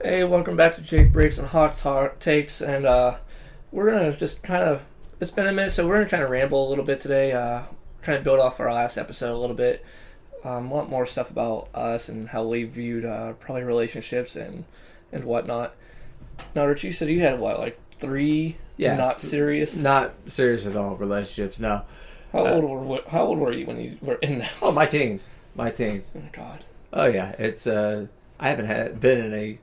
Hey, welcome back to Jake Breaks and Hot Takes, and we're gonna just kind of. It's been a minute, so we're gonna kind of ramble a little bit today. Trying to build off our last episode a little bit. Want more stuff about us and how we viewed probably relationships and whatnot. Now, Rich, you said you had what, like three not serious, not serious at all relationships. No. How old were you when you were in that? Oh, my teens. My teens. Oh God. Oh yeah, it's I haven't been in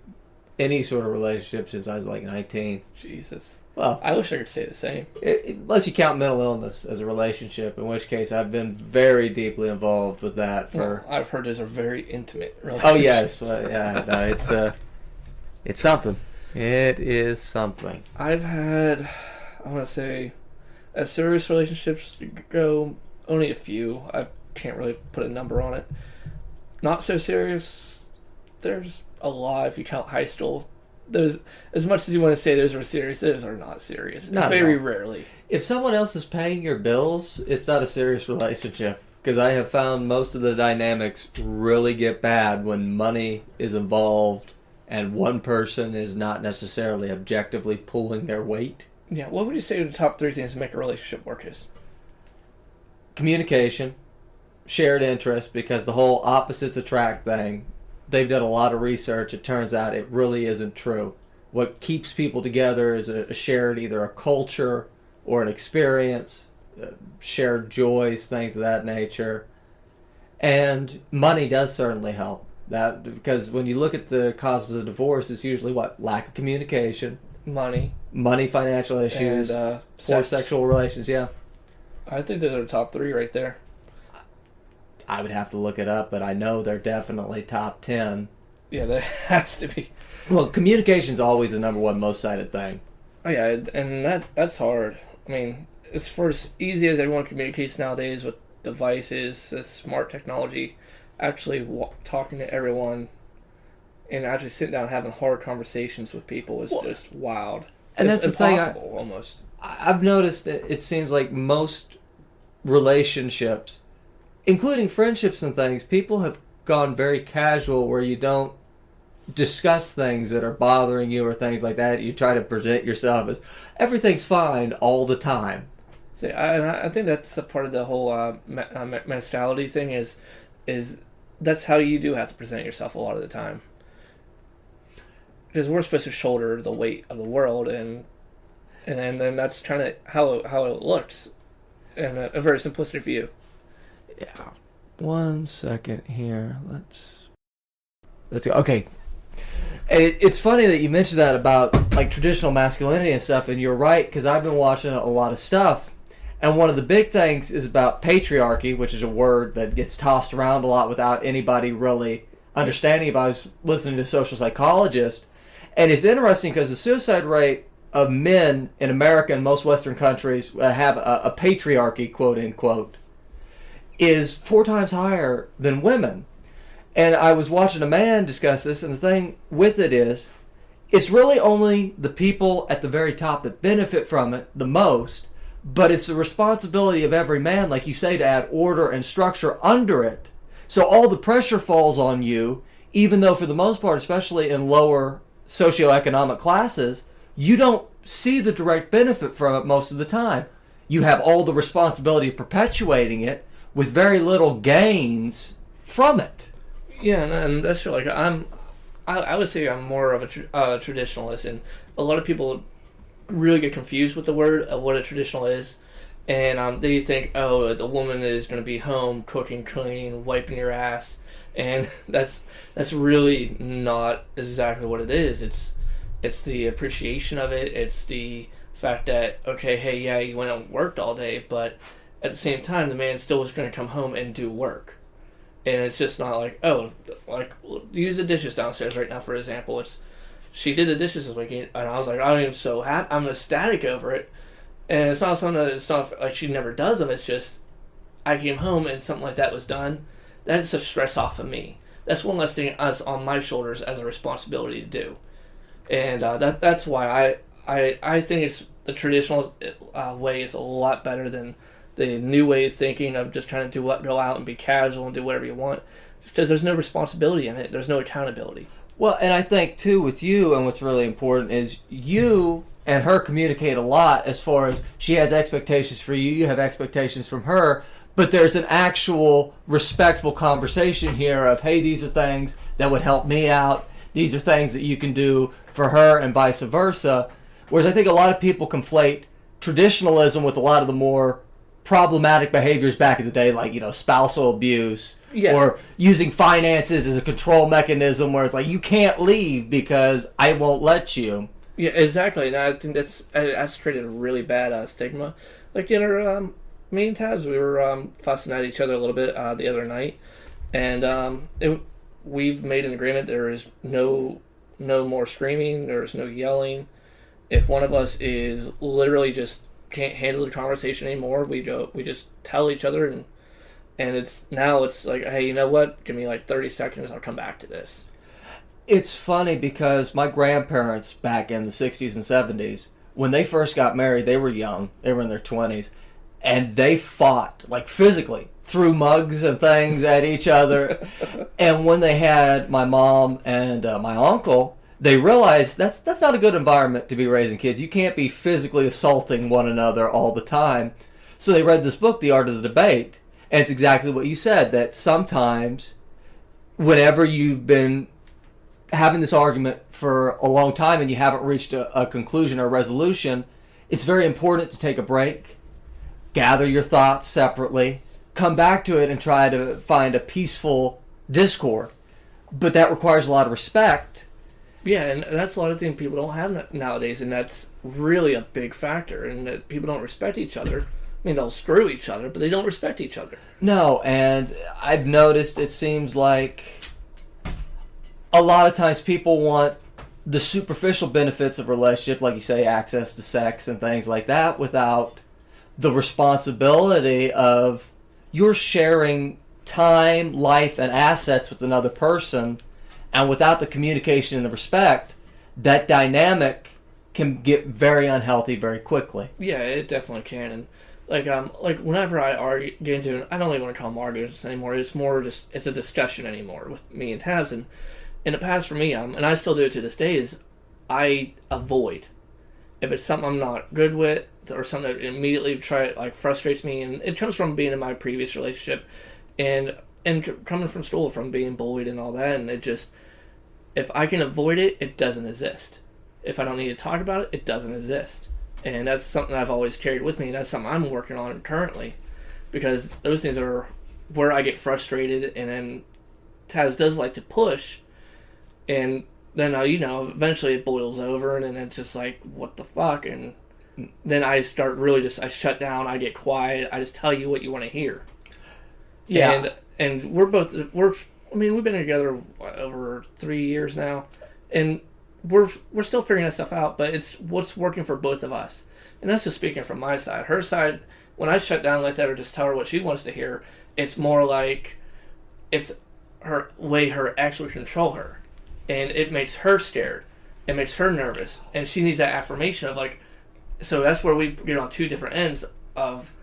any sort of relationship since I was like 19. Jesus. Well, I wish I could say the same. Unless you count mental illness as a relationship, in which case I've been very deeply involved with that for. Well, I've heard those are very intimate relationships. Oh yes, yeah, no, it's something. It is something. I've had, I want to say, as serious relationships go, only a few. I can't really put a number on it. Not so serious, there's a lot if you count high school. There's, as much as you want to say those are serious, those are not serious. Not very rarely. If someone else is paying your bills, it's not a serious relationship. Because I have found most of the dynamics really get bad when money is involved and one person is not necessarily objectively pulling their weight. Yeah, what would you say the top three things to make a relationship work is? Communication, shared interest, because the whole opposites attract thing, they've done a lot of research. It turns out it really isn't true. What keeps people together is a shared, either a culture or an experience, shared joys, things of that nature. And money does certainly help. That because when you look at the causes of divorce, it's usually what? Lack of communication, money, financial issues, and poor sexual relations. Yeah, I think those are the top three right there. I would have to look it up, but I know they're definitely top 10. Yeah, that has to be. Well, communication's always the number one most cited thing. Oh yeah, and that's hard. I mean, it's for as easy as everyone communicates nowadays with devices, this smart technology. Actually talking to everyone and actually sitting down and having hard conversations with people is just wild. And it's that's the thing. Impossible, almost. I've noticed it seems like most relationships, including friendships and things, people have gone very casual where you don't discuss things that are bothering you or things like that. You try to present yourself as everything's fine all the time. See, I think that's a part of the whole mentality thing is that's how you do have to present yourself a lot of the time. Because we're supposed to shoulder the weight of the world, and then that's kind of how it looks in a very simplistic view. Yeah. 1 second here. Let's go. Okay. It's funny that you mentioned that about like traditional masculinity and stuff, and you're right, because I've been watching a lot of stuff, and one of the big things is about patriarchy, which is a word that gets tossed around a lot without anybody really understanding about it. I was listening to social psychologists, and it's interesting because the suicide rate of men in America and most Western countries have a patriarchy, quote unquote, is 4 times higher than women. And I was watching a man discuss this, and the thing with it is, it's really only the people at the very top that benefit from it the most, but it's the responsibility of every man, like you say, to add order and structure under it. So all the pressure falls on you, even though for the most part, especially in lower socioeconomic classes, you don't see the direct benefit from it most of the time. You have all the responsibility of perpetuating it with very little gains from it. Yeah, and that's true. Like I would say I'm more of a traditionalist, and a lot of people really get confused with the word of what a traditional is, and they think, oh, the woman is going to be home cooking, cleaning, wiping your ass, and that's really not exactly what it is. It's the appreciation of it. It's the fact that, okay, hey, yeah, you went out and worked all day, but at the same time, the man still was going to come home and do work. And it's just not like, oh, like, use the dishes downstairs right now, for example. She did the dishes this weekend, and I was like, I am so happy. I'm ecstatic over it. And it's not something that, it's not like she never does them. It's just, I came home and something like that was done. That's a stress off of me. That's one less thing that's on my shoulders as a responsibility to do. And that's why I think it's the traditional way is a lot better than the new way of thinking of just trying to go out and be casual and do whatever you want, because there's no responsibility in it. There's no accountability. Well, and I think too with you, and what's really important is you and her communicate a lot as far as she has expectations for you, you have expectations from her, but there's an actual respectful conversation here of, hey, these are things that would help me out. These are things that you can do for her and vice versa. Whereas I think a lot of people conflate traditionalism with a lot of the more problematic behaviors back in the day, like, spousal abuse, Yeah. or using finances as a control mechanism where it's like, you can't leave because I won't let you. Yeah, exactly. And I think that's created a really bad stigma. Like me and Taz, we were fussing at each other a little bit the other night, and we've made an agreement. There is no more screaming. There is no yelling. If one of us is literally just can't handle the conversation anymore, we just tell each other, and it's like, hey, you know what? Give me like 30 seconds. I'll come back to this. It's funny because my grandparents back in the 60s and 70s, when they first got married, they were young. They were in their 20s. And they fought, like physically, threw mugs and things at each other. And when they had my mom and my uncle, they realized that's not a good environment to be raising kids. You can't be physically assaulting one another all the time. So they read this book, The Art of the Debate. And it's exactly what you said, that sometimes whenever you've been having this argument for a long time and you haven't reached a conclusion or resolution, it's very important to take a break, gather your thoughts separately, come back to it and try to find a peaceful discord. But that requires a lot of respect. Yeah, and that's a lot of things people don't have nowadays, and that's really a big factor, and that people don't respect each other. I mean, they'll screw each other, but they don't respect each other. No, and I've noticed it seems like a lot of times people want the superficial benefits of a relationship, like you say, access to sex and things like that, without the responsibility of you're sharing time, life, and assets with another person, and without the communication and the respect, that dynamic can get very unhealthy very quickly. Yeah, it definitely can. And like whenever I get into it, I don't even want to call them arguments anymore. It's more just it's a discussion anymore with me and Taz. And in the past for me, and I still do it to this day, is I avoid. If it's something I'm not good with, or something that immediately frustrates me, and it comes from being in my previous relationship, and coming from school, from being bullied and all that, and it just, if I can avoid it, it doesn't exist. If I don't need to talk about it, it doesn't exist. And that's something I've always carried with me, and that's something I'm working on currently, because those things are where I get frustrated, and then Taz does like to push, and then eventually it boils over, and then it's just like, what the fuck, and then I start I shut down, I get quiet, I just tell you what you want to hear. Yeah. And we've been together over 3 years now, and we're still figuring that stuff out, but it's what's working for both of us. And that's just speaking from my side. Her side, when I shut down like that or just tell her what she wants to hear, it's more like it's her way her ex would control her. And it makes her scared. It makes her nervous. And she needs that affirmation of like, so that's where we get on two different ends of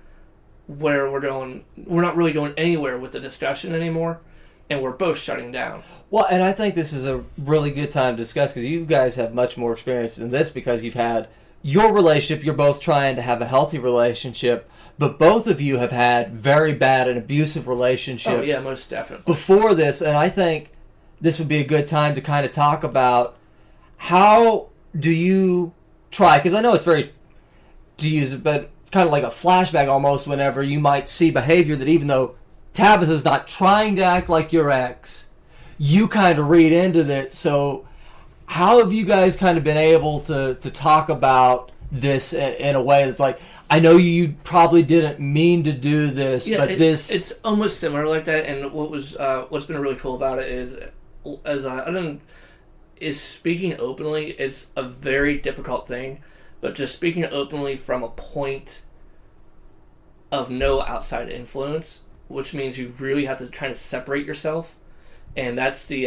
where we're going. We're not really going anywhere with the discussion anymore, and we're both shutting down. Well, and I think this is a really good time to discuss, because you guys have much more experience in this, because you've had your relationship, you're both trying to have a healthy relationship, but both of you have had very bad and abusive relationships. Oh, yeah, most definitely. Before this, and I think this would be a good time to kind of talk about how do you try, because I know it's very, to use it, but kind of like a flashback almost, whenever you might see behavior that, even though Tabitha's not trying to act like your ex, you kind of read into that. So how have you guys kind of been able to talk about this in a way that's like, I know you probably didn't mean to do this, yeah, but it's almost similar like that. And what's been really cool about it is speaking openly. It's a very difficult thing, but just speaking openly from a point of no outside influence, which means you really have to try to separate yourself. And that's the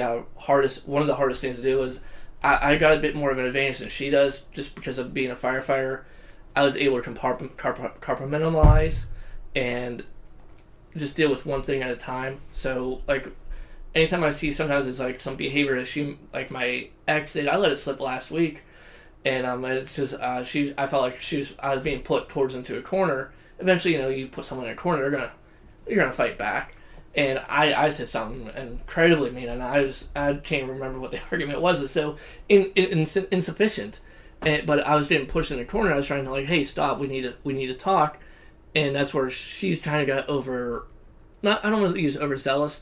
one of the hardest things to do. Is I got a bit more of an advantage than she does, just because of being a firefighter. I was able to compartmentalize and just deal with one thing at a time. So, like, anytime I see, sometimes it's like some behavior that like my ex did. I let it slip last week, and it's just I felt like I was being put towards into a corner. Eventually, you put someone in a corner, you're gonna fight back. And I said something incredibly mean, and I can't remember what the argument was. It was so insufficient. But I was getting pushed in the corner. I was trying to like, hey, stop. We need to talk. And that's where she kind of got I don't want to use overzealous,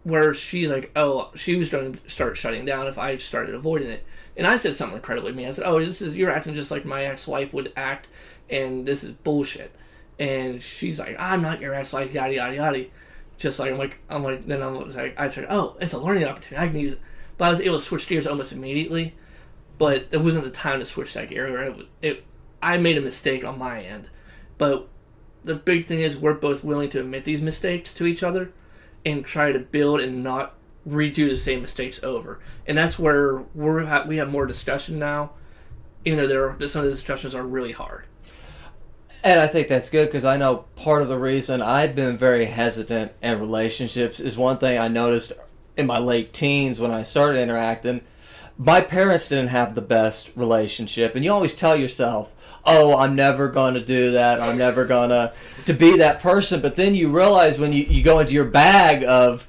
where she's like, oh, she was going to start shutting down if I started avoiding it. And I said something incredibly mean. I said, oh, you're acting just like my ex-wife would act, and this is bullshit. And she's like, I'm not your ex-wife, yada yada yada. Just like then I was like, oh, it's a learning opportunity. I can use it. But I was able to switch gears almost immediately. But it wasn't the time to switch that gear. I made a mistake on my end. But the big thing is we're both willing to admit these mistakes to each other and try to build and not redo the same mistakes over. And that's where we have more discussion now, even though some of the discussions are really hard. And I think that's good, because I know part of the reason I've been very hesitant in relationships is one thing I noticed in my late teens when I started interacting. My parents didn't have the best relationship, and you always tell yourself, oh, I'm never going to do that, I'm never going to be that person. But then you realize when you go into your bag of,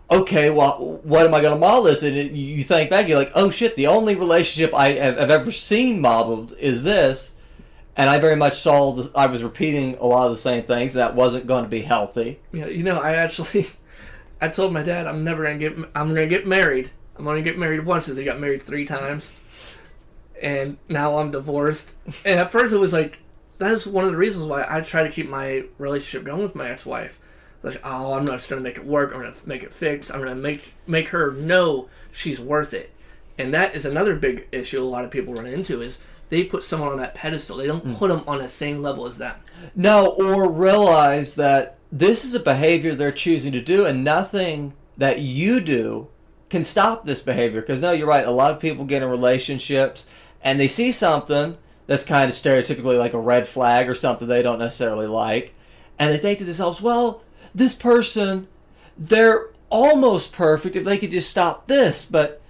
okay, well, what am I going to model this? And you think back, you're like, oh shit, the only relationship I have ever seen modeled is this. And I very much saw I was repeating a lot of the same things, and that wasn't going to be healthy. Yeah, I told my dad I'm going to get married. I'm only get married once, because he got married 3 times. And now I'm divorced. And at first it was like, that's one of the reasons why I try to keep my relationship going with my ex-wife. Like, oh, I'm not just going to make it work. I'm going to make it fix. I'm going to make her know she's worth it. And that is another big issue a lot of people run into, is they put someone on that pedestal. They don't put them on the same level as them. No, or realize that this is a behavior they're choosing to do, and nothing that you do can stop this behavior. Because no, you're right. A lot of people get in relationships and they see something that's kind of stereotypically like a red flag or something they don't necessarily like, and they think to themselves, well, this person, they're almost perfect if they could just stop this. But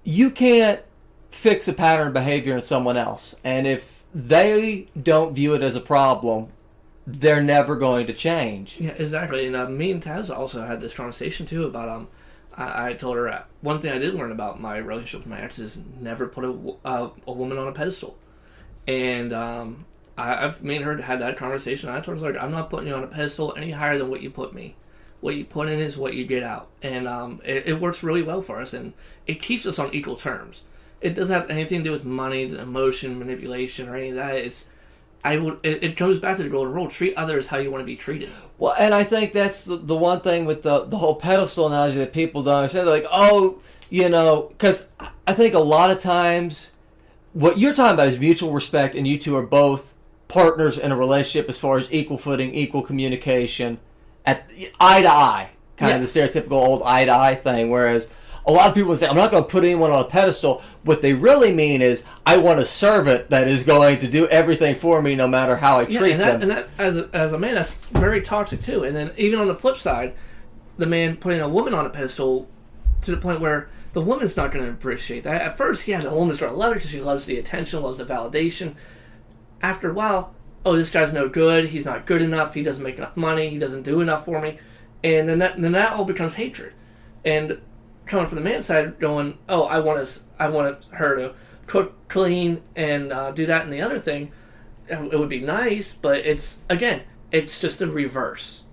you can't fix a pattern of behavior in someone else, and if they don't view it as a problem, they're never going to change. Yeah, exactly. And me and Taz also had this conversation too about I told her one thing I did learn about my relationship with my ex is never put a woman on a pedestal. And me and her had that conversation. I told her, like, I'm not putting you on a pedestal any higher than what you put me. What you put in is what you get out. And it works really well for us, and it keeps us on equal terms. It doesn't have anything to do with money, emotion, manipulation, or any of that. It goes back to the golden rule: treat others how you want to be treated. Well, and I think that's the one thing with the whole pedestal analogy that people don't understand. They're like, oh, because I think a lot of times what you're talking about is mutual respect, and you two are both partners in a relationship as far as equal footing, equal communication, at eye to eye, kind of the stereotypical old eye to eye thing. Whereas a lot of people say, I'm not going to put anyone on a pedestal. What they really mean is, I want a servant that is going to do everything for me no matter how I treat them. And that as a man, that's very toxic too. And then even on the flip side, the man putting a woman on a pedestal to the point where the woman's not going to appreciate that. At first, the woman's going to love it because she loves the attention, loves the validation. After a while, oh, this guy's no good. He's not good enough. He doesn't make enough money. He doesn't do enough for me. And then that all becomes hatred. And coming from the man's side, going, oh, I want her to cook, clean, and do that and the other thing. It would be nice, but it's just the reverse.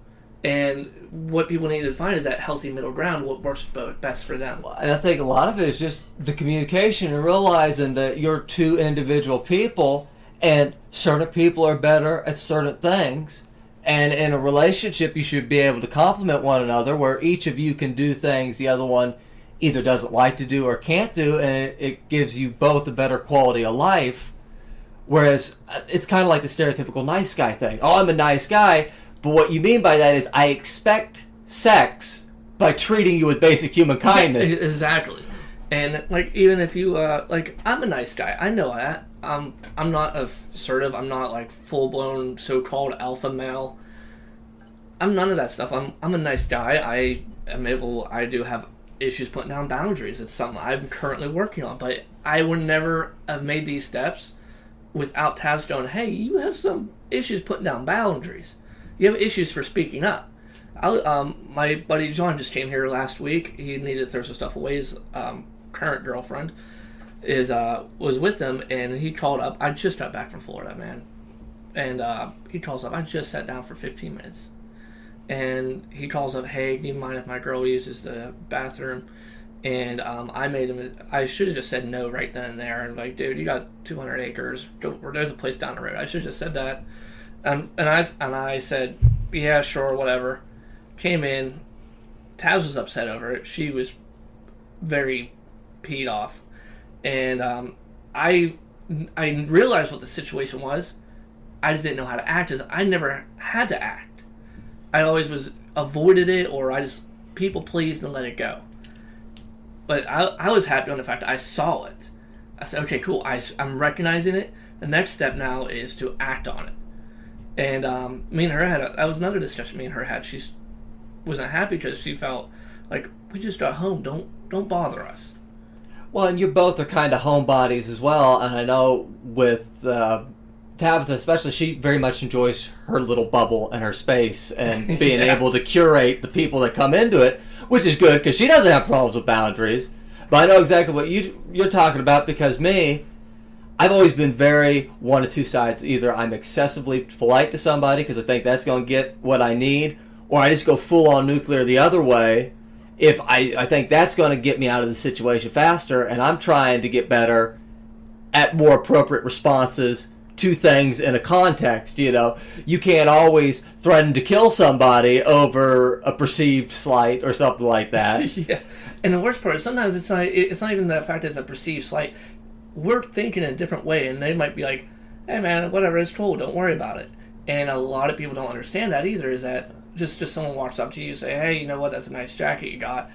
And what people need to find is that healthy middle ground, what works best for them. And I think a lot of it is just the communication and realizing that you're two individual people, and certain people are better at certain things. And in a relationship, you should be able to complement one another, where each of you can do things the other one either doesn't like to do or can't do, and it gives you both a better quality of life. Whereas it's kind of like the stereotypical nice guy thing. Oh, I'm a nice guy, but what you mean by that is I expect sex by treating you with basic human kindness. Yeah, exactly. And like, even if you I'm a nice guy. I know that. I'm not assertive. I'm not like full blown so-called alpha male. I'm none of that stuff. I'm a nice guy. I do have issues putting down boundaries. It's something I'm currently working on, but I would never have made these steps without Taz going, hey, you have some issues putting down boundaries. You have issues for speaking up. My buddy John just came here last week. He needed to throw some stuff away. His current girlfriend was with him, and he called up. I just got back from Florida, man. And he calls up. I just sat down for 15 minutes. And he calls up, hey, do you mind if my girl uses the bathroom? And I should have just said no right then and there. And like, dude, you got 200 acres. There's a place down the road. I should have just said that. And I said, yeah, sure, whatever. Came in. Taz was upset over it. She was very peed off. And I realized what the situation was. I just didn't know how to act, as I never had to act. I always avoided it, or I just people pleased and let it go. But I was happy on the fact that I saw it. I said, okay, cool. I'm recognizing it. The next step now is to act on it. And me and her that was another discussion me and her had. She wasn't happy because she felt like, we just got home. Don't bother us. Well, and you both are kind of homebodies as well, and I know with Tabitha especially, she very much enjoys her little bubble and her space and being able to curate the people that come into it, which is good because she doesn't have problems with boundaries. But I know exactly what you're talking about, because I've always been very one of two sides. Either I'm excessively polite to somebody because I think that's going to get what I need, or I just go full-on nuclear the other way if I think that's going to get me out of the situation faster, and I'm trying to get better at more appropriate responses to things in a context. You can't always threaten to kill somebody over a perceived slight or something like that. Yeah, and the worst part is sometimes it's not even the fact that it's a perceived slight. We're thinking in a different way, and they might be like, hey man, whatever, it's cool, don't worry about it. And a lot of people don't understand that either, is that just someone walks up to you and say, hey, you know what, that's a nice jacket you got.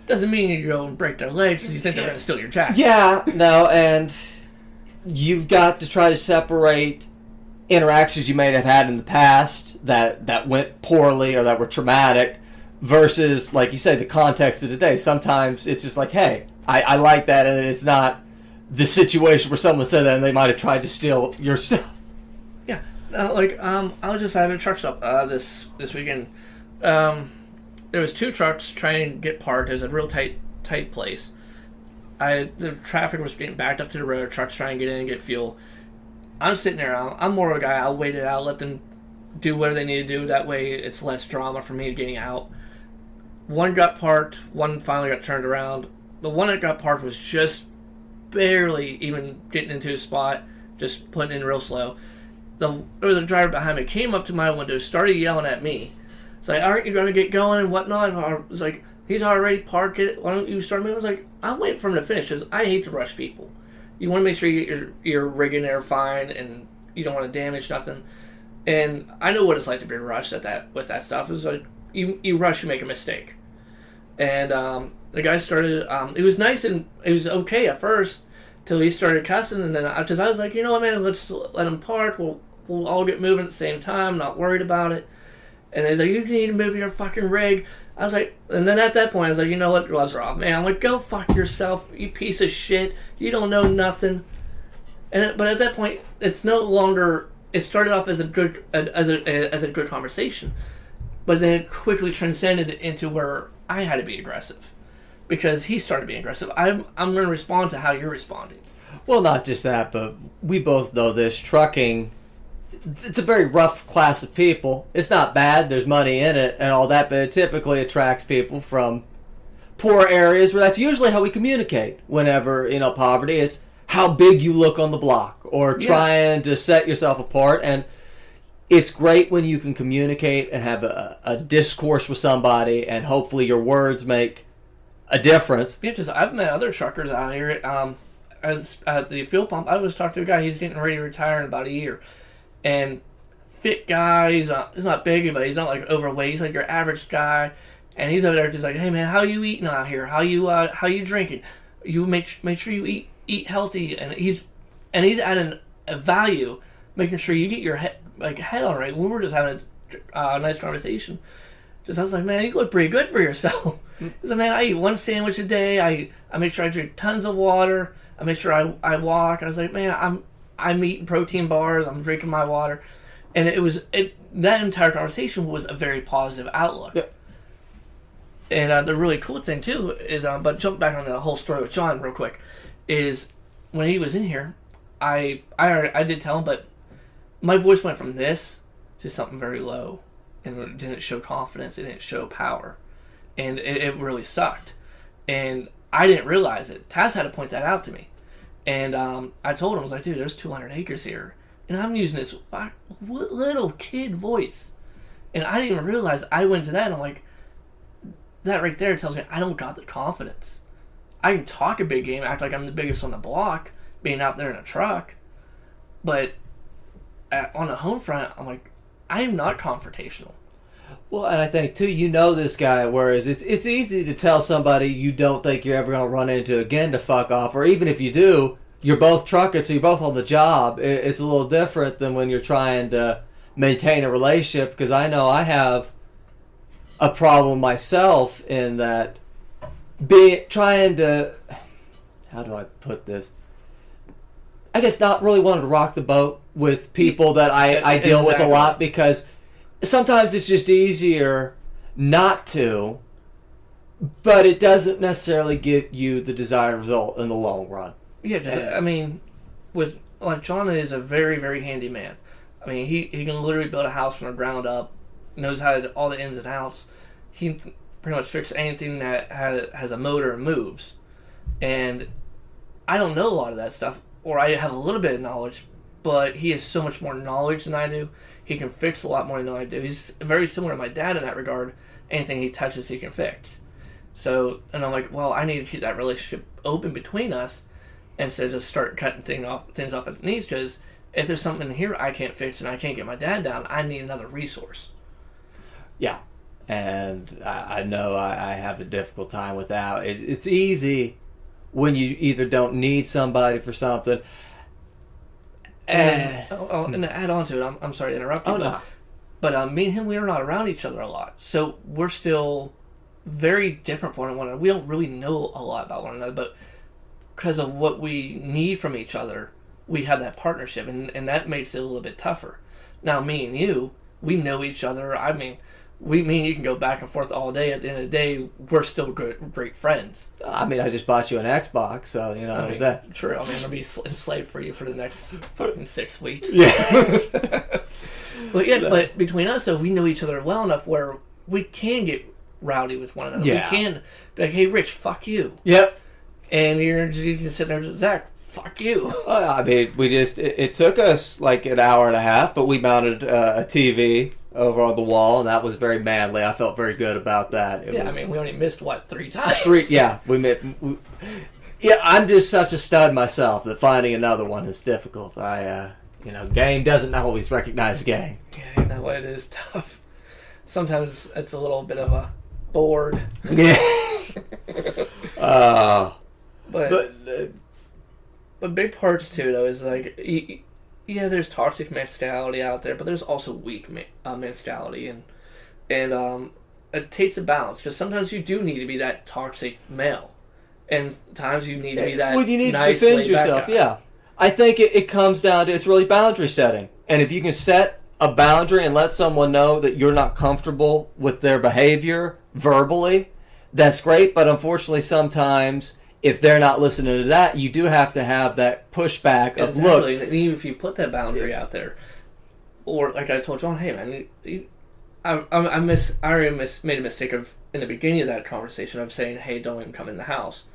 Doesn't mean you go and break their legs because you think they're going to steal your jacket. Yeah, no, and you've got to try to separate interactions you may have had in the past that went poorly or that were traumatic versus, like you say, the context of today. Sometimes it's just like, hey, I like that, and it's not the situation where someone said that and they might have tried to steal your stuff. Yeah, I was just having a truck stop this weekend. There was two trucks trying to get parked. It was a real tight place. The traffic was getting backed up to the road. Trucks trying to get in and get fuel. I'm sitting there. I'm more of a guy. I'll wait it out. Let them do whatever they need to do. That way, it's less drama for me getting out. One got parked. One finally got turned around. The one that got parked was just barely even getting into a spot, just putting in real slow. The driver behind me came up to my window, started yelling at me. It's like, aren't you going to get going and whatnot? I was like, he's already parked it. Why don't you start me? I was like, I'll wait for him to finish because I hate to rush people. You want to make sure you get your rig in there fine and you don't want to damage nothing. And I know what it's like to be rushed with that stuff. It's like you rush, you make a mistake. And the guy started. It was nice and it was okay at first till he started cussing. And then because I was like, you know what, man, let's let him park. We'll all get moving at the same time. Not worried about it. And he's like, you need to move your fucking rig. I was like, and then at that point, I was like, you know what, gloves are off, man. I'm like, go fuck yourself, you piece of shit. You don't know nothing. But at that point, it's no longer. It started off as a good good conversation, but then it quickly transcended into where I had to be aggressive because he started being aggressive. I'm going to respond to how you're responding. Well, not just that, but we both know this. Trucking, it's a very rough class of people. It's not bad. There's money in it and all that, but it typically attracts people from poor areas where that's usually how we communicate whenever, poverty is how big you look on the block or trying to set yourself apart. And it's great when you can communicate and have a discourse with somebody and hopefully your words make a difference. Yeah, because I've met other truckers out here. As at the fuel pump, I was talking to a guy. He's getting ready to retire in about a year. And fit guy, he's not big, but he's not like overweight. He's like your average guy, and he's over there just like, hey man, how you eating out here? How you drinking? You make sure you eat healthy, and he's adding a value, making sure you get your head on right. We were just having a nice conversation. Just I was like, man, you look pretty good for yourself. I said, man, I eat one sandwich a day. I make sure I drink tons of water. I make sure I walk. I was like, man, I'm eating protein bars. I'm drinking my water, and that entire conversation was a very positive outlook. Yeah. And the really cool thing too is, but jump back on the whole story with John real quick, is when he was in here, I did tell him, but my voice went from this to something very low, and it didn't show confidence. It didn't show power, and it really sucked. And I didn't realize it. Taz had to point that out to me, and I told him, I was like, dude, there's 200 acres here, and I'm using this little kid voice, and I didn't even realize I went to that. And I'm like, that right there tells me I don't got the confidence. I can talk a big game, act like I'm the biggest on the block, being out there in a truck, but on the home front, I'm like, I am not confrontational. Well, and I think too, you know this guy, whereas it's easy to tell somebody you don't think you're ever going to run into again to fuck off, or even if you do, you're both truckers, so you're both on the job. It's a little different than when you're trying to maintain a relationship, because I know I have a problem myself in that trying to, how do I put this? I guess not really wanting to rock the boat with people that I deal with a lot, because sometimes it's just easier not to, but it doesn't necessarily get you the desired result in the long run. Yeah, I mean, John is a very, very handy man. I mean, he can literally build a house from the ground up, knows how to, all the ins and outs. He can pretty much fix anything that has a motor and moves. And I don't know a lot of that stuff, or I have a little bit of knowledge, but he has so much more knowledge than I do. He can fix a lot more than I do. He's very similar to my dad in that regard. Anything he touches, he can fix. So, and I'm like, well, I need to keep that relationship open between us instead of just start cutting things off at the knees, because if there's something in here I can't fix and I can't get my dad down, I need another resource. Yeah. And I know I have a difficult time with that. It's easy when you either don't need somebody for something. And to add on to it, I'm sorry to interrupt you. No. But me and him, we are not around each other a lot. So we're still very different from one another. We don't really know a lot about one another, but because of what we need from each other, we have that partnership, and that makes it a little bit tougher. Now, me and you, we know each other. I mean, me and you can go back and forth all day. At the end of the day, we're still great friends. I mean, I just bought you an Xbox, so, you know, there's that. True. I mean, I'll be enslaved for you for the next fucking 6 weeks. Yeah. But between us, though, we know each other well enough where we can get rowdy with one another. Yeah. We can be like, hey, Rich, fuck you. Yep. And you can sit there, Zach, fuck you. I mean, it took us like an hour and a half, but we mounted a TV over on the wall, and that was very manly. I felt very good about that. I mean, we only missed, 3 times? Yeah, yeah, I'm just such a stud myself that finding another one is difficult. Game doesn't always recognize game. Yeah, you know what, it is tough. Sometimes it's a little bit of a bored. Yeah. But big parts too, though, is like, yeah, there's toxic masculinity out there, but there's also weak masculinity, and it takes a balance. Because sometimes you do need to be that toxic male, and times you need to be that. Well, you need nice, to defend yourself. guy. Yeah, I think it comes down to, it's really boundary setting, and if you can set a boundary and let someone know that you're not comfortable with their behavior verbally, that's great. But unfortunately, sometimes if they're not listening to that, you do have to have that pushback of, exactly. look. And even if you put that boundary out there, or like I told John, hey man, I already made a mistake of in the beginning of that conversation of saying, hey, don't even come in the house.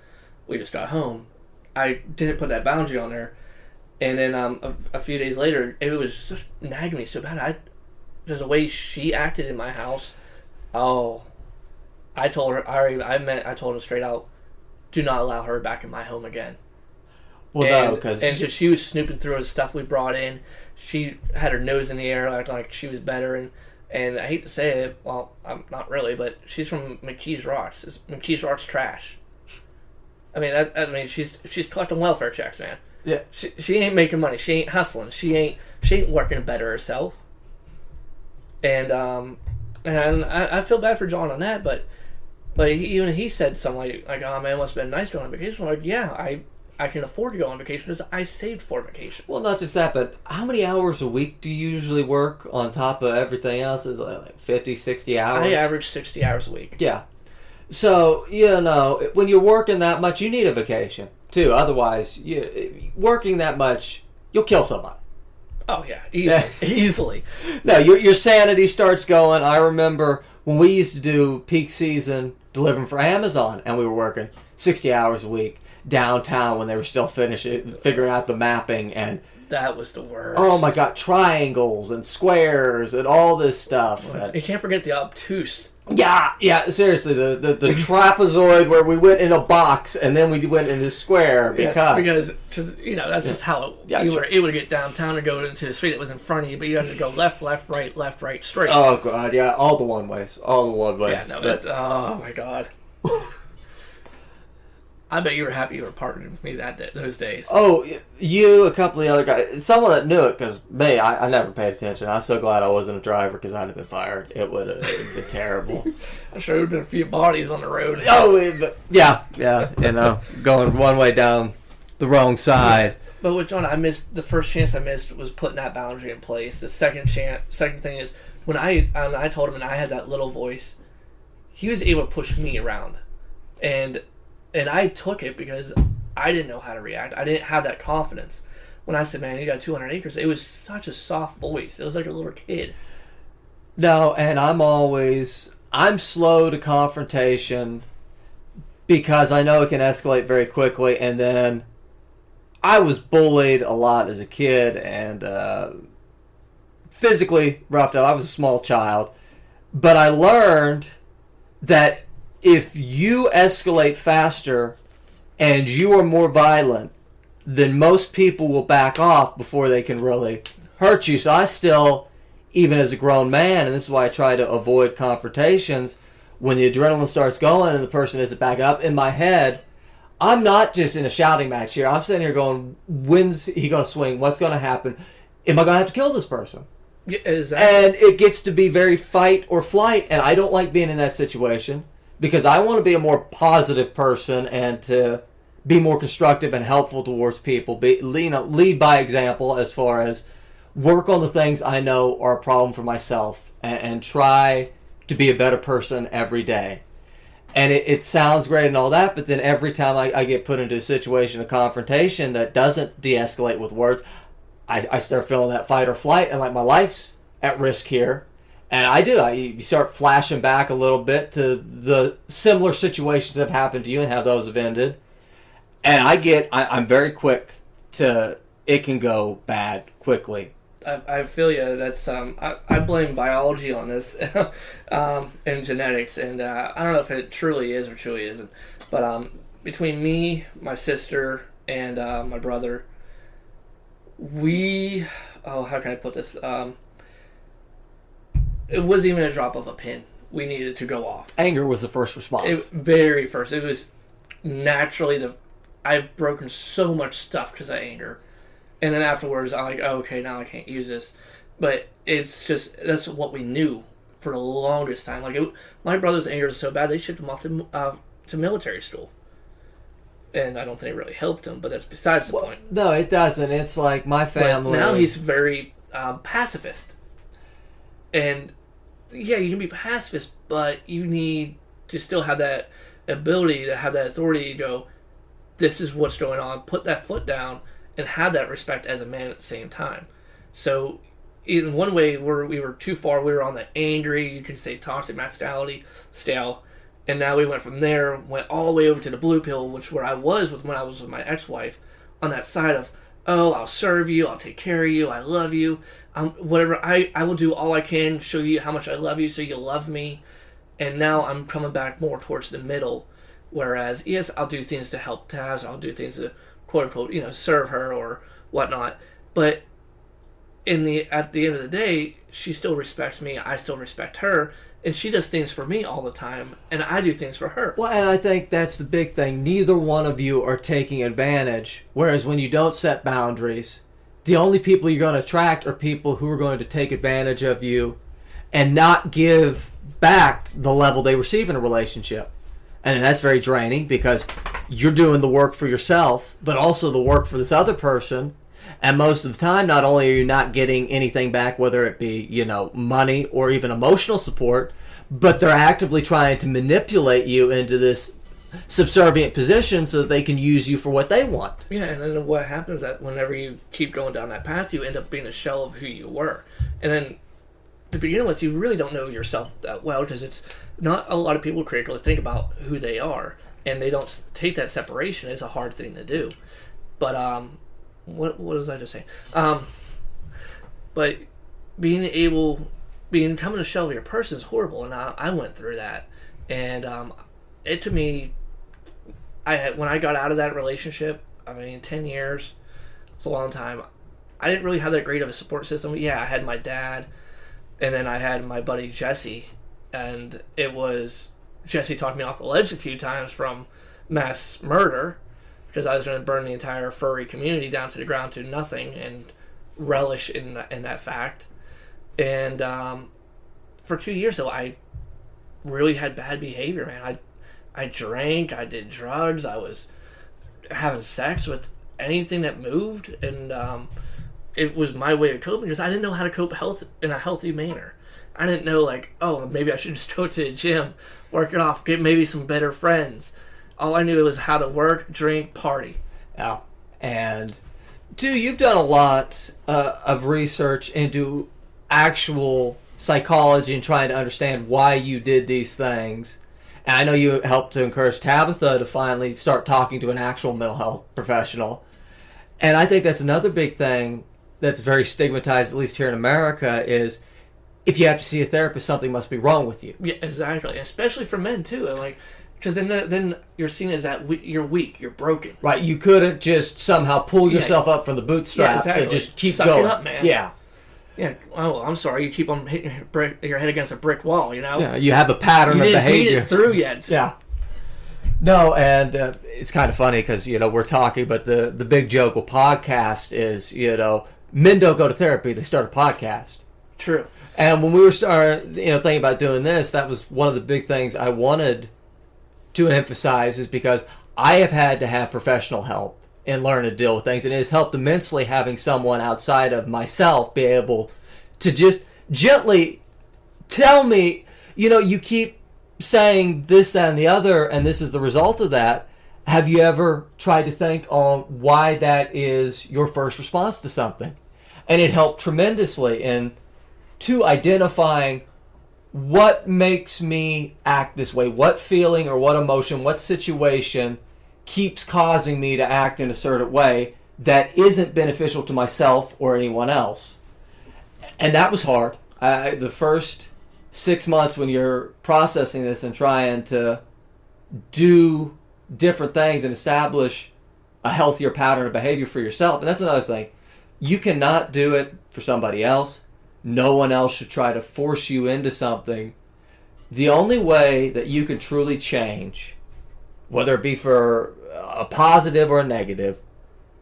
We just got home. I didn't put that boundary on there, and then a few days later, it was just nagging me so bad. There's a way she acted in my house. Oh, I told her. I told her straight out, do not allow her back in my home again. Well, no, because she was snooping through the stuff we brought in. She had her nose in the air, acting like she was better, and I hate to say it, well, I'm not really, but she's from McKees Rocks. McKees Rocks trash. I mean, she's collecting welfare checks, man. Yeah. She ain't making money. She ain't hustling. She ain't working to better herself. And I feel bad for John on that, but even he said something like oh man, it must have been nice going on vacation. I'm like, yeah, I can afford to go on vacation because I saved for vacation. Well, not just that, but how many hours a week do you usually work on top of everything else? Is it like 50, 60 hours? I average 60 hours a week. Yeah. So, when you're working that much, you need a vacation, too. Otherwise, working that much, you'll kill somebody. Oh, yeah. Easily. No, your sanity starts going. I remember when we used to do peak season delivering for Amazon, and we were working 60 hours a week downtown when they were still figuring out the mapping, and that was the worst. Oh my god, triangles and squares and all this stuff. You can't forget the obtuse. Yeah, seriously, the trapezoid where we went in a box and then we went in a square because that's just how you were able to get downtown and go into the street that was in front of you, but you had to go left, right, straight. Oh god, yeah, all the one ways. Yeah, no, oh my god. I bet you were happy you were partnering with me those days. Oh, you, a couple of the other guys, someone that knew it, because me, I never paid attention. I'm so glad I wasn't a driver because I'd have been fired. It would have been terrible. I'm sure there would have been a few bodies on the road. Oh, yeah, going one way down the wrong side. But with John, the first chance I missed was putting that boundary in place. The second thing is when I told him and I had that little voice, he was able to push me around, and I took it because I didn't know how to react. I didn't have that confidence. When I said, man, you got 200 acres, it was such a soft voice. It was like a little kid. No, and I'm slow to confrontation because I know it can escalate very quickly. And then I was bullied a lot as a kid and physically roughed up. I was a small child. But I learned that if you escalate faster and you are more violent, then most people will back off before they can really hurt you. So I still, even as a grown man, and this is why I try to avoid confrontations, when the adrenaline starts going and the person isn't backing up, in my head, I'm not just in a shouting match here. I'm sitting here going, when's he going to swing? What's going to happen? Am I going to have to kill this person? Yeah, exactly. And it gets to be very fight or flight, and I don't like being in that situation. Because I want to be a more positive person and to be more constructive and helpful towards people. Lead by example as far as work on the things I know are a problem for myself and try to be a better person every day. And it sounds great and all that, but then every time I get put into a situation of confrontation that doesn't de-escalate with words, I start feeling that fight or flight and like my life's at risk here. And I do. You start flashing back a little bit to the similar situations that have happened to you and how those have ended. And I'm very quick to, it can go bad quickly. I feel you. That's I blame biology on this and genetics. And I don't know if it truly is or truly isn't. But between me, my sister, and my brother, how can I put this? It wasn't even a drop of a pin. We needed to go off. Anger was the first response. Very first. It was naturally I've broken so much stuff because of anger. And then afterwards, I'm like, oh, okay, now I can't use this. But it's just, that's what we knew for the longest time. My brother's anger was so bad, they shipped him off to military school. And I don't think it really helped him, but that's besides the point. No, it doesn't. It's like my family. But now he's very pacifist. And yeah, you can be pacifist, but you need to still have that ability to have that authority to go, this is what's going on, put that foot down, and have that respect as a man at the same time. So in one way, we were too far. We were on the angry, you can say toxic masculinity scale, and now we went from there, went all the way over to the blue pill, which where I was when I was with my ex-wife, on that side of, oh, I'll serve you, I'll take care of you, I love you. Whatever, I will do all I can, show you how much I love you so you love me. And now I'm coming back more towards the middle. Whereas, yes, I'll do things to help Taz, I'll do things to, quote unquote, serve her or whatnot. But at the end of the day, she still respects me, I still respect her. And she does things for me all the time, and I do things for her. Well, and I think that's the big thing. Neither one of you are taking advantage. Whereas when you don't set boundaries, the only people you're going to attract are people who are going to take advantage of you and not give back the level they receive in a relationship. And that's very draining because you're doing the work for yourself, but also the work for this other person. And most of the time, not only are you not getting anything back, whether it be, money or even emotional support, but they're actively trying to manipulate you into this subservient position so that they can use you for what they want. Yeah, and then what happens is that whenever you keep going down that path, you end up being a shell of who you were. And then to begin with, you really don't know yourself that well because it's not a lot of people critically think about who they are, and they don't take that separation. It's a hard thing to do. But what was I just saying? But becoming a shell of your person is horrible, and I went through that, and it took me. When I got out of that relationship, 10 years, it's a long time. I didn't really have that great of a support system. Yeah, I had my dad, and then I had my buddy Jesse, and Jesse talked me off the ledge a few times from mass murder, because I was going to burn the entire furry community down to the ground to nothing and relish in that fact. And for 2 years, though, I really had bad behavior, man. I drank, I did drugs, I was having sex with anything that moved, and it was my way of coping because I didn't know how to cope in a healthy manner. I didn't know, maybe I should just go to the gym, work it off, get maybe some better friends. All I knew was how to work, drink, party. Yeah. And, dude, you've done a lot of research into actual psychology and trying to understand why you did these things. And I know you helped to encourage Tabitha to finally start talking to an actual mental health professional. And I think that's another big thing that's very stigmatized, at least here in America, is if you have to see a therapist, something must be wrong with you. Yeah, exactly. Especially for men, too. Because then you're seen as that you're weak, you're broken. Right, you couldn't just somehow pull yourself up from the bootstraps and just keep Suck going. It up, man. Yeah. Yeah, oh, I'm sorry. You keep on hitting your head against a brick wall, Yeah, you have a pattern of behavior. You didn't beat it through yet. Yeah. No, and it's kind of funny because, we're talking, but the big joke with podcast is, men don't go to therapy, they start a podcast. True. And when we were thinking about doing this, that was one of the big things I wanted to emphasize is because I have had to have professional help and learn to deal with things, and it has helped immensely having someone outside of myself be able to just gently tell me, you keep saying this, that, and the other, and this is the result of that. Have you ever tried to think on why that is your first response to something? And it helped tremendously in identifying what makes me act this way, what feeling or what emotion, what situation keeps causing me to act in a certain way that isn't beneficial to myself or anyone else. And that was hard. The first 6 months when you're processing this and trying to do different things and establish a healthier pattern of behavior for yourself. And that's another thing. You cannot do it for somebody else. No one else should try to force you into something. The only way that you can truly change, whether it be for a positive or a negative,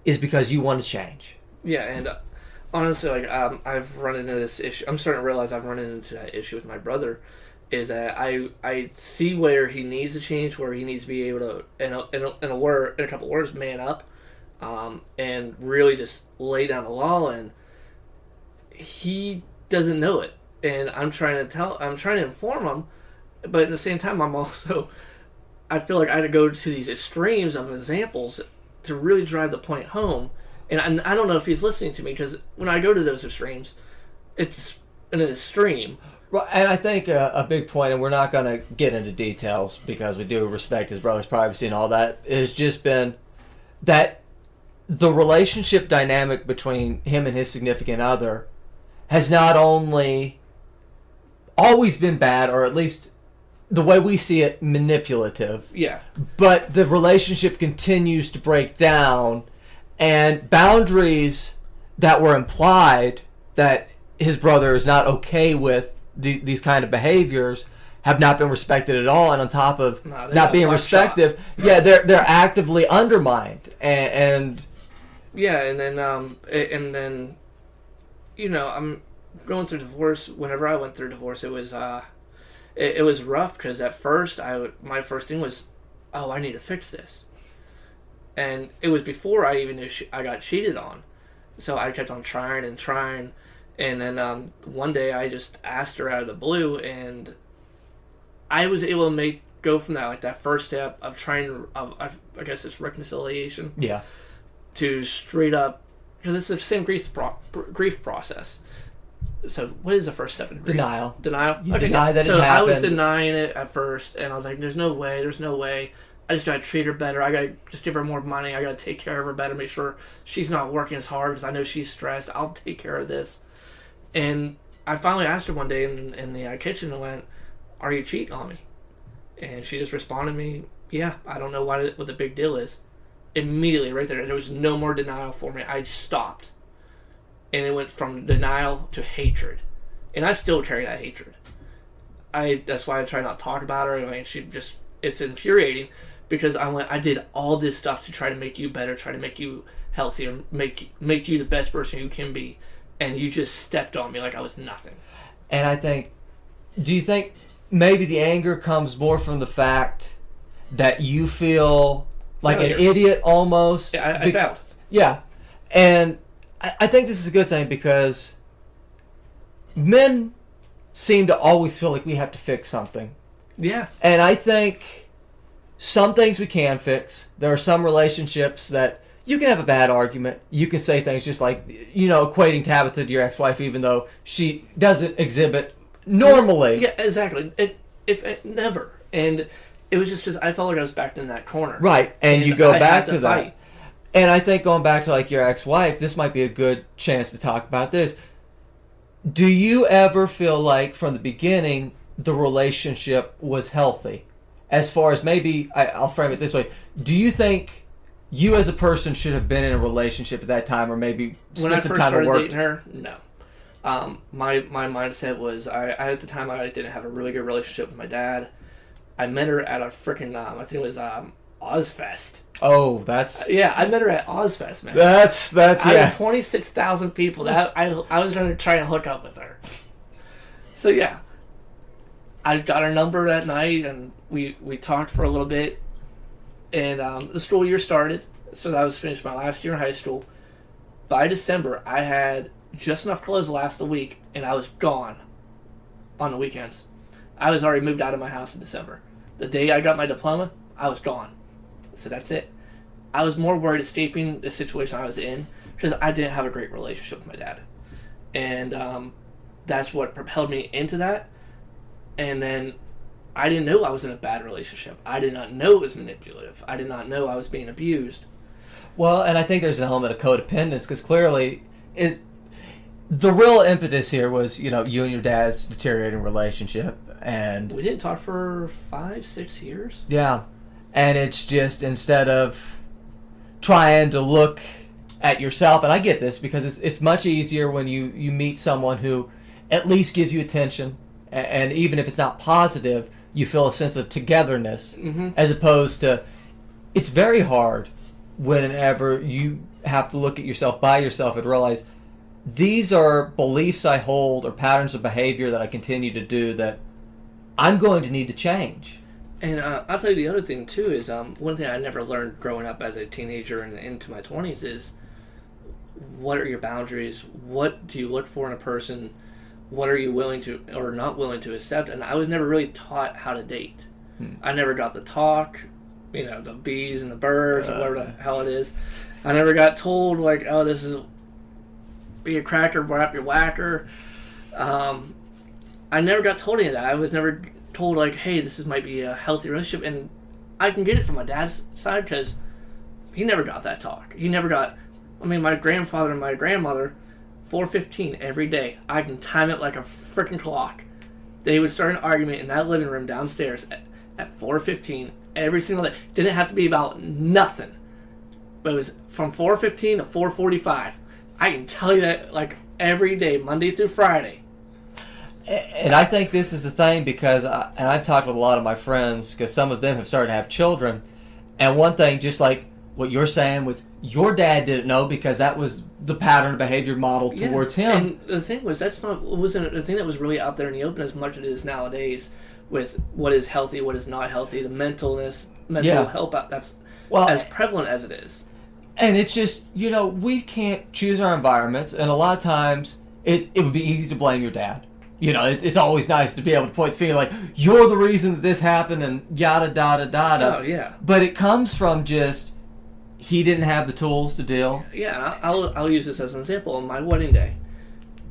is because you want to change. Yeah, and honestly, I've run into this issue. I'm starting to realize I've run into that issue with my brother. Is that I see where he needs to change, where he needs to be able to, in a couple words, man up, and really just lay down the law. And he doesn't know it, and I'm trying to inform him, but at the same time, I feel like I had to go to these extremes of examples to really drive the point home. And I don't know if he's listening to me, because when I go to those extremes, it's an extreme. Well, and I think a big point, and we're not going to get into details because we do respect his brother's privacy and all that, has just been that the relationship dynamic between him and his significant other has not only always been bad, or at least the way we see it, manipulative. Yeah. But the relationship continues to break down, and boundaries that were implied that his brother is not okay with these kind of behaviors have not been respected at all, and on top of not being respected, they're actively undermined, and yeah, and then going through divorce, whenever I went through divorce, it was rough because at first my first thing was, oh, I need to fix this, and it was before I even knew I got cheated on, so I kept on trying and trying, and then one day I just asked her out of the blue, and I was able to go from that, like that first step of trying I guess it's reconciliation, Yeah. to straight up, because it's the same grief process. So what is the first step in grief? Denial. Denial. You deny that it happened. So I was denying it at first, and I was like, "There's no way. I just gotta treat her better. I gotta just give her more money. I gotta take care of her better. Make sure she's not working as hard because I know she's stressed. I'll take care of this." And I finally asked her one day in the kitchen and went, "Are you cheating on me?" And she just responded to me, "Yeah, I don't know what the big deal is." Immediately, right there was no more denial for me. I stopped. And it went from denial to hatred. And I still carry that hatred. That's why I try not to talk about her. I mean, it's infuriating because I did all this stuff to try to make you better, try to make you healthier, make you the best person you can be. And you just stepped on me like I was nothing. And do you think maybe the anger comes more from the fact that you feel like an idiot almost? Yeah, I failed. Yeah. And I think this is a good thing because men seem to always feel like we have to fix something. Yeah. And I think some things we can fix. There are some relationships that you can have a bad argument. You can say things just like, equating Tabitha to your ex-wife even though she doesn't exhibit normally. Yeah, exactly. It never. And it was just because I felt like I was backed in that corner. Right. And you go back to that. Fight. And I think going back to like your ex-wife, this might be a good chance to talk about this. Do you ever feel like from the beginning the relationship was healthy? As far as maybe, I'll frame it this way. Do you think you as a person should have been in a relationship at that time or maybe spent some time at work? When I first started dating her, no. My mindset was, at the time I didn't have a really good relationship with my dad. I met her at a freaking, I think it was Ozfest. Oh, that's... Yeah, I met her at Ozfest, man. That's Out yeah. of 26,000 people, I was going to try and hook up with her. So, yeah. I got her number that night, and we talked for a little bit. And the school year started, so I was finished my last year in high school. By December, I had just enough clothes to last the week, and I was gone on the weekends. I was already moved out of my house in December. The day I got my diploma, I was gone. So that's it. I was more worried escaping the situation I was in because I didn't have a great relationship with my dad. And that's what propelled me into that. And then I didn't know I was in a bad relationship. I did not know it was manipulative. I did not know I was being abused. Well, and I think there's an element of codependence because clearly the real impetus here was, you and your dad's deteriorating relationship. And we didn't talk for 5-6 years. Yeah. And it's just instead of trying to look at yourself, and I get this because it's much easier when you meet someone who at least gives you attention, and even if it's not positive, you feel a sense of togetherness, as opposed to it's very hard whenever you have to look at yourself by yourself and realize these are beliefs I hold or patterns of behavior that I continue to do that I'm going to need to change. And I'll tell you the other thing, too, is one thing I never learned growing up as a teenager and into my 20s is what are your boundaries? What do you look for in a person? What are you willing to or not willing to accept? And I was never really taught how to date. I never got the talk, the bees and the birds or whatever the hell it is. I never got told, like, oh, this is be a cracker, wrap your whacker. I never got told any of that. I was never told, like, hey, this might be a healthy relationship. And I can get it from my dad's side because he never got that talk. He never got... my grandfather and my grandmother, 4:15 every day. I can time it like a freaking clock. They would start an argument in that living room downstairs at 4:15 every single day. Didn't have to be about nothing. But it was from 4:15 to 4:45. I can tell you that, like, every day, Monday through Friday. And I think this is the thing because, I've talked with a lot of my friends because some of them have started to have children. And one thing, just like what you're saying with your dad didn't know because that was the pattern of behavior modeled towards him. And the thing was, wasn't the thing that was really out there in the open as much as it is nowadays with what is healthy, what is not healthy, the mental health out, that's as prevalent as it is. And it's just, we can't choose our environments, and a lot of times it would be easy to blame your dad. It's always nice to be able to point the finger like, you're the reason that this happened and yada, dada, dada. Oh, yeah. But it comes from just, he didn't have the tools to deal. Yeah, I'll use this as an example. On my wedding day,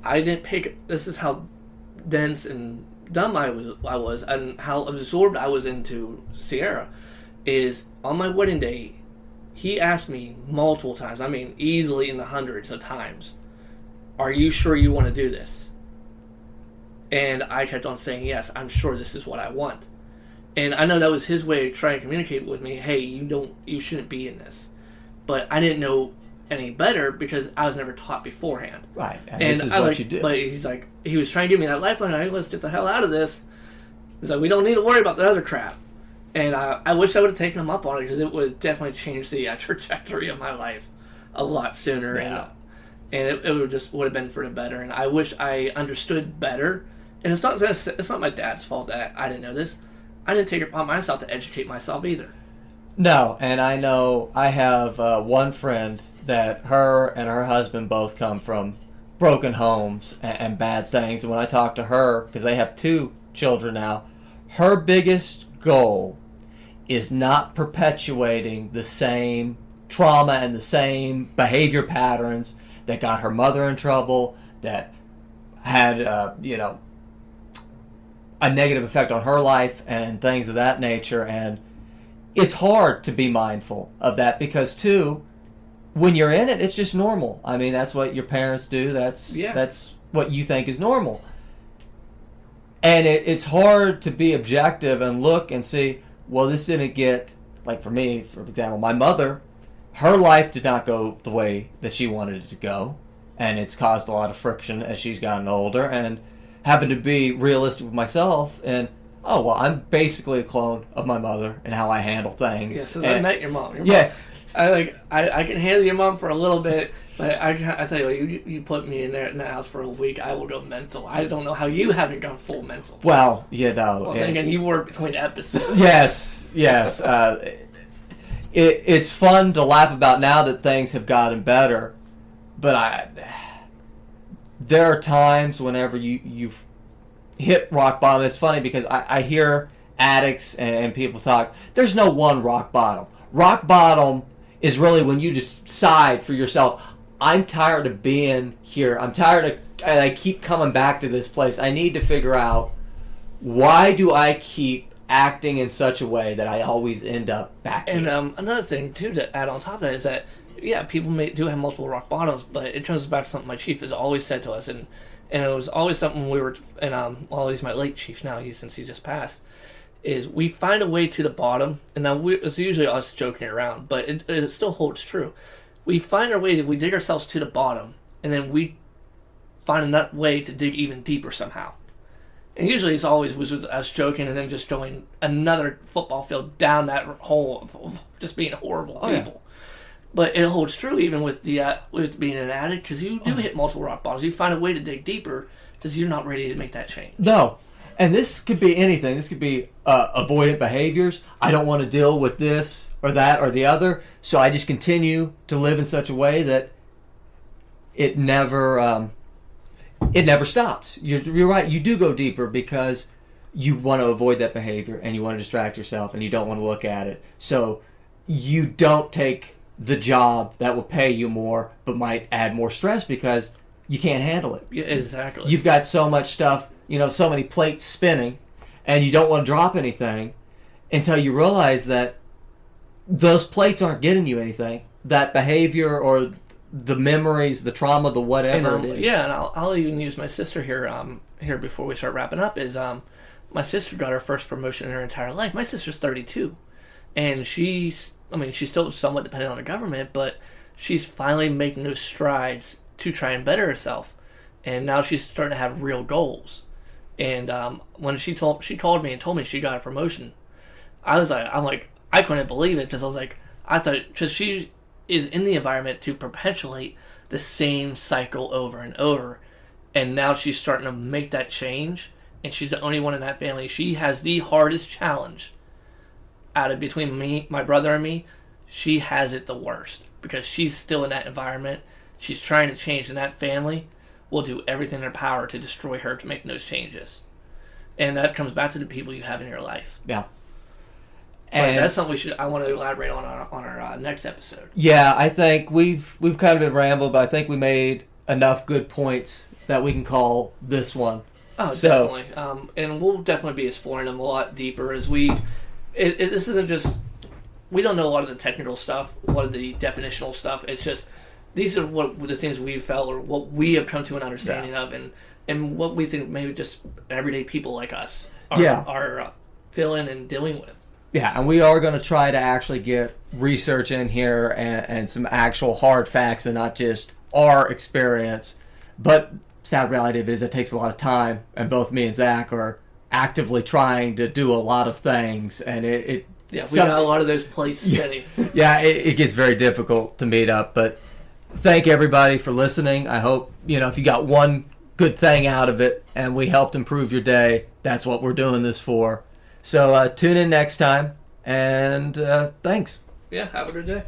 I didn't pick, this is how dense and dumb I was and how absorbed I was into Sierra, is on my wedding day, he asked me multiple times, I mean easily in the hundreds of times, are you sure you want to do this? And I kept on saying, yes, I'm sure this is what I want. And I know that was his way of trying to communicate with me, hey, you shouldn't be in this. But I didn't know any better because I was never taught beforehand. Right, and this is what you do. But he was trying to give me that lifeline, hey, let's get the hell out of this. He's like, we don't need to worry about the other crap. And I wish I would have taken him up on it because it would definitely change the trajectory of my life a lot sooner. Yeah. And it would have been for the better. And I wish I understood better. And it's not my dad's fault that I didn't know this. I didn't take it upon myself to educate myself either. No, and I know I have one friend that her and her husband both come from broken homes and bad things. And when I talk to her, because they have 2 children now, her biggest goal is not perpetuating the same trauma and the same behavior patterns that got her mother in trouble, that had, a negative effect on her life and things of that nature. And it's hard to be mindful of that because, too, when you're in it, it's just normal. I mean, that's what your parents do. That's what you think is normal. And it's hard to be objective and look and see, well, this didn't get, like for me, for example, my mother, her life did not go the way that she wanted it to go. And it's caused a lot of friction as she's gotten older. And having to be realistic with myself and, I'm basically a clone of my mother and how I handle things. Yeah, so I met your mom. I can handle your mom for a little bit, but I tell you put me in the house for a week, I will go mental. I don't know how you haven't gone full mental. Well, then again, you were between episodes. Yes. It's fun to laugh about now that things have gotten better, but there are times whenever you've hit rock bottom. It's funny because I hear addicts and people talk. There's no one rock bottom. Rock bottom is really when you decide for yourself, I'm tired of being here. I'm tired of, and I keep coming back to this place. I need to figure out, why do I keep acting in such a way that I always end up back here? And another thing, too, to add on top of that is that, people do have multiple rock bottoms, but it turns back to something my chief has always said to us, and it was always something we were, and he's my late chief now, since he just passed, is we find a way to the bottom, and now it's usually us joking around, but it still holds true. We find our way, we dig ourselves to the bottom, and then we find another way to dig even deeper somehow. And usually it's always was us joking and then just going another football field down that hole of just being horrible people. Yeah. But it holds true even with with being an addict, because you do hit multiple rock bottoms. You find a way to dig deeper because you're not ready to make that change. No. And this could be anything. This could be avoidant behaviors. I don't want to deal with this or that or the other, so I just continue to live in such a way that it never stops. You're right. You do go deeper because you want to avoid that behavior and you want to distract yourself and you don't want to look at it. So you don't take the job that will pay you more but might add more stress because you can't handle it. Yeah, exactly. You've got so much stuff, so many plates spinning, and you don't want to drop anything until you realize that those plates aren't getting you anything. That behavior or the memories, the trauma, the whatever it is. Yeah, and I'll even use my sister here before we start wrapping up, is my sister got her first promotion in her entire life. My sister's 32, and she's still somewhat dependent on the government, but she's finally making those strides to try and better herself. And now she's starting to have real goals. And when she called me and told me she got a promotion, I couldn't believe it, because I was like, I thought, because she is in the environment to perpetuate the same cycle over and over, and now she's starting to make that change, and she's the only one in that family. She has the hardest challenge out of between me, my brother, and me. She has it the worst because she's still in that environment. She's trying to change, and that family will do everything in their power to destroy her to make those changes. And that comes back to the people you have in your life. Yeah. And that's something I want to elaborate on our next episode. Yeah, I think we've kind of been rambling, but I think we made enough good points that we can call this one. Oh, definitely. And we'll definitely be exploring them a lot deeper as this isn't just, we don't know a lot of the technical stuff, a lot of the definitional stuff. It's just, these are what the things we've felt or what we have come to an understanding of, and what we think maybe just everyday people like us are feeling and dealing with. Yeah, and we are going to try to actually get research in here and some actual hard facts and not just our experience. But sad reality of it is it takes a lot of time, and both me and Zach are actively trying to do a lot of things, and we got a lot of those plates spinning. Yeah, it gets very difficult to meet up, but thank everybody for listening. I hope, if you got one good thing out of it and we helped improve your day, that's what we're doing this for. So tune in next time, and thanks. Yeah, have a good day.